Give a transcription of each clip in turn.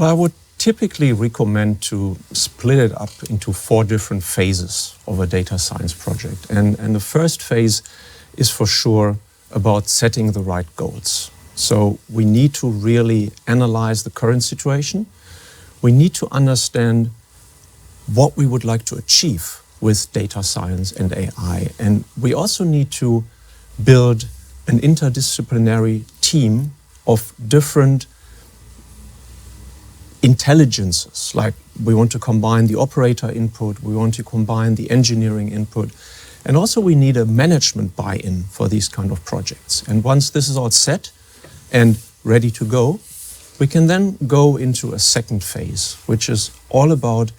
I would typically recommend to split it up into 4 different phases of a data science project. And the first phase is for sure about setting the right goals. So we need to really analyze the current situation. We need to understand what we would like to achieve with data science and AI. And we also need to build an interdisciplinary team of different intelligences. Like we want to combine the operator input, we want to combine the engineering input, and also we need a management buy-in for these kind of projects. And once this is all set and ready to go, we can then go into a second phase, which is all about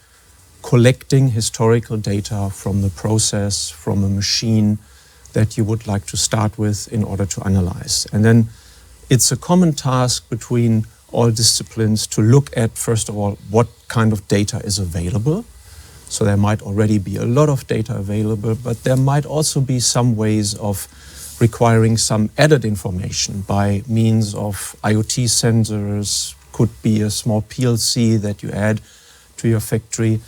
collecting historical data from the process, from a machine that you would like to start with in order to analyze. And then it's a common task between all disciplines to look at, first of all, what kind of data is available. So there might already be a lot of data available, but there might also be some ways of requiring some added information by means of IoT sensors, could be a small PLC that you add to your factory.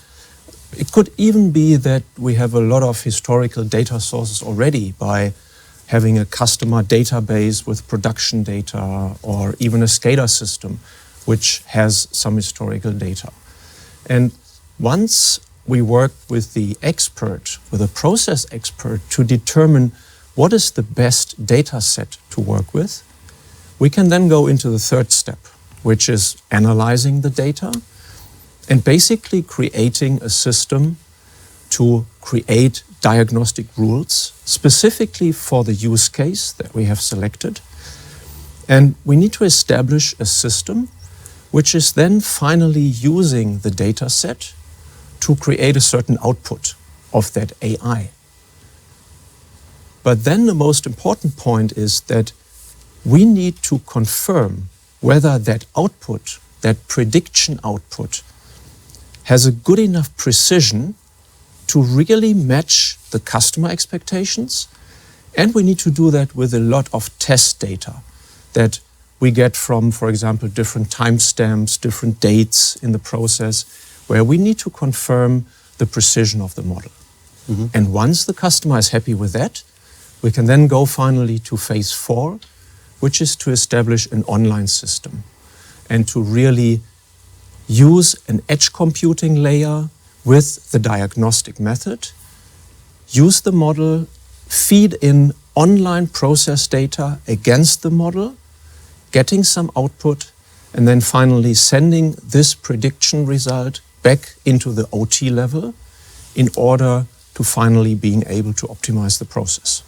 It could even be that we have a lot of historical data sources already by having a customer database with production data or even a SCADA system which has some historical data. And once we work with the expert, with a process expert, to determine what is the best data set to work with, we can then go into the third step, which is analyzing the data and basically creating a system to create diagnostic rules specifically for the use case that we have selected. And we need to establish a system which is then finally using the data set to create a certain output of that AI. But then the most important point is that we need to confirm whether that output, that prediction output, has a good enough precision to really match the customer expectations. And we need to do that with a lot of test data that we get from, for example, different timestamps, different dates in the process, where we need to confirm the precision of the model. Mm-hmm. And once the customer is happy with that, we can then go finally to phase 4, which is to establish an online system and to really use an edge computing layer with the diagnostic method, use the model, feed in online process data against the model, getting some output, and then finally sending this prediction result back into the OT level in order to finally being able to optimize the process.